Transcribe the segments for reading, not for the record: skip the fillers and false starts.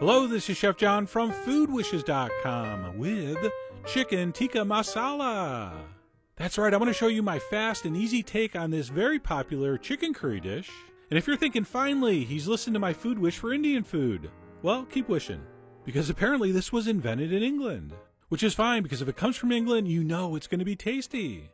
Hello, this is Chef John from foodwishes.com with chicken tikka masala. That's right, I want to show you my fast and easy take on this very popular chicken curry dish. And if you're thinking, finally, he's listened to my food wish for Indian food, well, keep wishing. Because apparently this was invented in England. Which is fine, because if it comes from England, you know it's going to be tasty.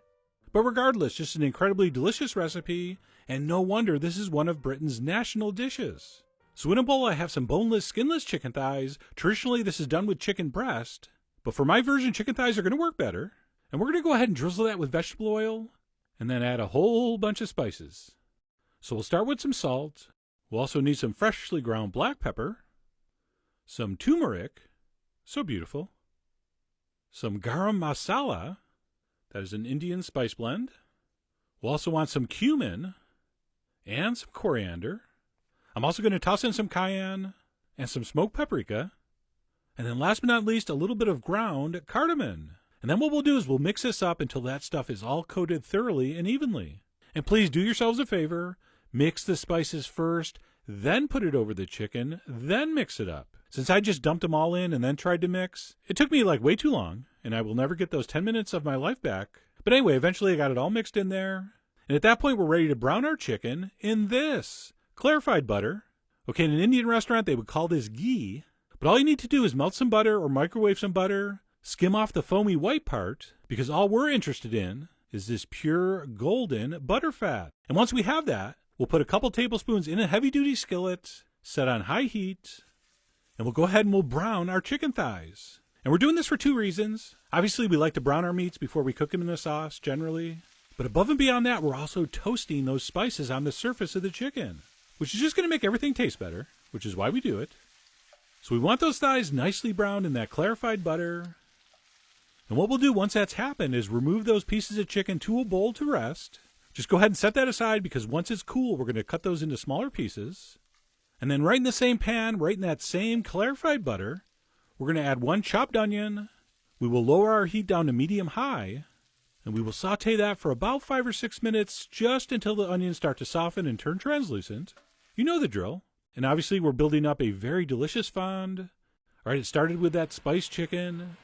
But regardless, just an incredibly delicious recipe, and no wonder this is one of Britain's national dishes. So in a bowl I have some boneless, skinless chicken thighs. Traditionally this is done with chicken breast, but for my version chicken thighs are going to work better. And we're going to go ahead and drizzle that with vegetable oil, and then add a whole bunch of spices. So we'll start with some salt. We'll also need some freshly ground black pepper, some turmeric, so beautiful, some garam masala, that is an Indian spice blend. We'll also want some cumin and some coriander. I'm also going to toss in some cayenne and some smoked paprika. And then last but not least, a little bit of ground cardamom. And then what we'll do is we'll mix this up until that stuff is all coated thoroughly and evenly. And please do yourselves a favor, mix the spices first, then put it over the chicken, then mix it up. Since I just dumped them all in and then tried to mix, it took me like way too long, and I will never get those 10 minutes of my life back. But anyway, eventually I got it all mixed in there. And at that point, we're ready to brown our chicken in this clarified butter. Okay, in an Indian restaurant, they would call this ghee. But all you need to do is melt some butter or microwave some butter, skim off the foamy white part, because all we're interested in is this pure golden butter fat. And once we have that, we'll put a couple tablespoons in a heavy-duty skillet, set on high heat, and we'll go ahead and we'll brown our chicken thighs. And we're doing this for two reasons. Obviously, we like to brown our meats before we cook them in the sauce, generally. But above and beyond that, we're also toasting those spices on the surface of the chicken, which is just going to make everything taste better, which is why we do it. So we want those thighs nicely browned in that clarified butter. And what we'll do once that's happened is remove those pieces of chicken to a bowl to rest. Just go ahead and set that aside, because once it's cool, we're going to cut those into smaller pieces. And then right in the same pan, right in that same clarified butter, we're going to add one chopped onion. We will lower our heat down to medium-high, and we will saute that for about 5 or 6 minutes, just until the onions start to soften and turn translucent. You know the drill. And obviously we're building up a very delicious fond. All right, it started with that spiced chicken,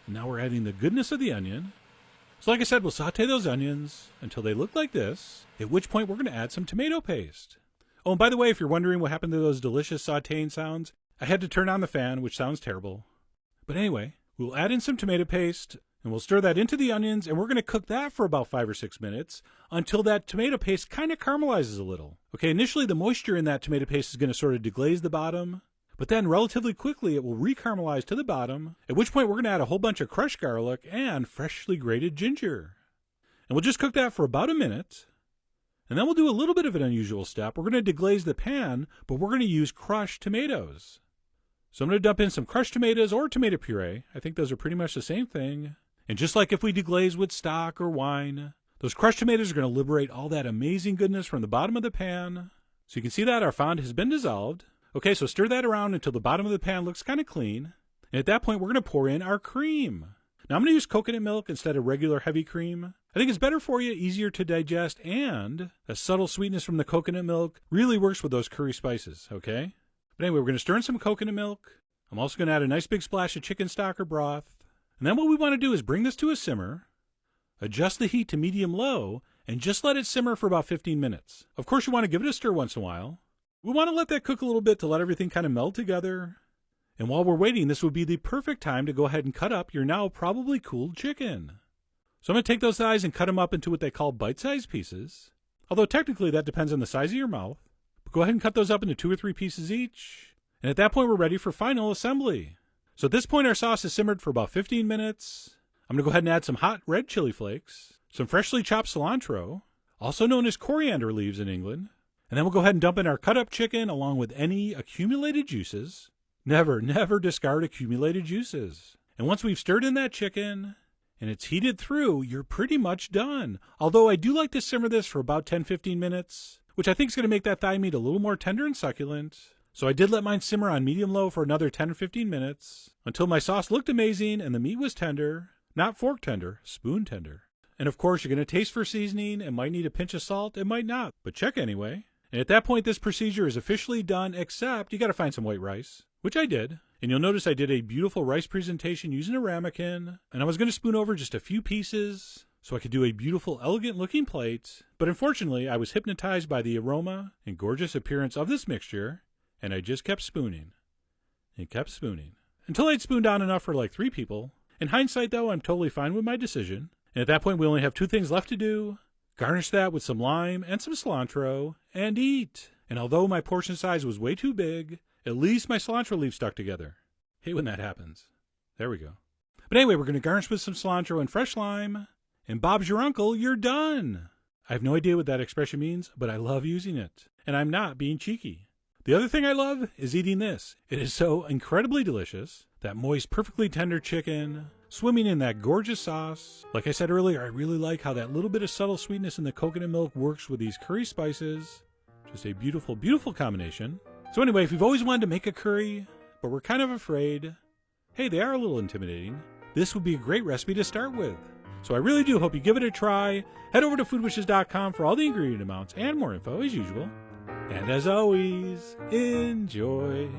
and now we're adding the goodness of the onion. So like I said, we'll saute those onions until they look like this, at which point we're going to add some tomato paste. Oh, and by the way, if you're wondering what happened to those delicious sauteing sounds, I had to turn on the fan, which sounds terrible. But anyway, we'll add in some tomato paste, and we'll stir that into the onions, and we're going to cook that for about 5 or 6 minutes until that tomato paste kind of caramelizes a little. Okay, initially the moisture in that tomato paste is going to sort of deglaze the bottom, but then relatively quickly it will recaramelize to the bottom, at which point we're going to add a whole bunch of crushed garlic and freshly grated ginger. And we'll just cook that for about a minute. And then we'll do a little bit of an unusual step. We're going to deglaze the pan, but we're going to use crushed tomatoes. So I'm going to dump in some crushed tomatoes or tomato puree. I think those are pretty much the same thing. And just like if we deglaze with stock or wine, those crushed tomatoes are going to liberate all that amazing goodness from the bottom of the pan. So you can see that our fond has been dissolved. Okay, so stir that around until the bottom of the pan looks kind of clean. And at that point, we're going to pour in our cream. Now I'm going to use coconut milk instead of regular heavy cream. I think it's better for you, easier to digest, and the subtle sweetness from the coconut milk really works with those curry spices, okay? But anyway, we're going to stir in some coconut milk. I'm also going to add a nice big splash of chicken stock or broth. And then what we want to do is bring this to a simmer, adjust the heat to medium-low, and just let it simmer for about 15 minutes. Of course, you want to give it a stir once in a while. We want to let that cook a little bit to let everything kind of meld together. And while we're waiting, this would be the perfect time to go ahead and cut up your now probably cooled chicken. So I'm going to take those thighs and cut them up into what they call bite-sized pieces. Although technically that depends on the size of your mouth. But go ahead and cut those up into 2 or 3 pieces each. And at that point, we're ready for final assembly. So at this point, our sauce is simmered for about 15 minutes. I'm going to go ahead and add some hot red chili flakes, some freshly chopped cilantro, also known as coriander leaves in England. And then we'll go ahead and dump in our cut-up chicken along with any accumulated juices. Never, never discard accumulated juices. And once we've stirred in that chicken and it's heated through, you're pretty much done. Although I do like to simmer this for about 10-15 minutes, which I think is going to make that thigh meat a little more tender and succulent. So I did let mine simmer on medium-low for another 10 or 15 minutes until my sauce looked amazing and the meat was tender. Not fork tender, spoon tender. And of course, you're going to taste for seasoning. It might need a pinch of salt, it might not, but check anyway. And at that point, this procedure is officially done, except you got to find some white rice, which I did. And you'll notice I did a beautiful rice presentation using a ramekin, and I was going to spoon over just a few pieces so I could do a beautiful, elegant-looking plate. But unfortunately, I was hypnotized by the aroma and gorgeous appearance of this mixture, and I just kept spooning and kept spooning until I'd spooned on enough for like 3 people. In hindsight, though, I'm totally fine with my decision. And at that point, we only have 2 things left to do. Garnish that with some lime and some cilantro, and eat. And although my portion size was way too big, at least my cilantro leaves stuck together. Hate when that happens. There we go. But anyway, we're going to garnish with some cilantro and fresh lime. And Bob's your uncle, you're done. I have no idea what that expression means, but I love using it. And I'm not being cheeky. The other thing I love is eating this. It is so incredibly delicious. That moist, perfectly tender chicken, swimming in that gorgeous sauce. Like I said earlier, I really like how that little bit of subtle sweetness in the coconut milk works with these curry spices. Just a beautiful, beautiful combination. So anyway, if you've always wanted to make a curry, but we're kind of afraid, hey, they are a little intimidating, this would be a great recipe to start with. So I really do hope you give it a try. Head over to foodwishes.com for all the ingredient amounts and more info as usual. And as always, enjoy.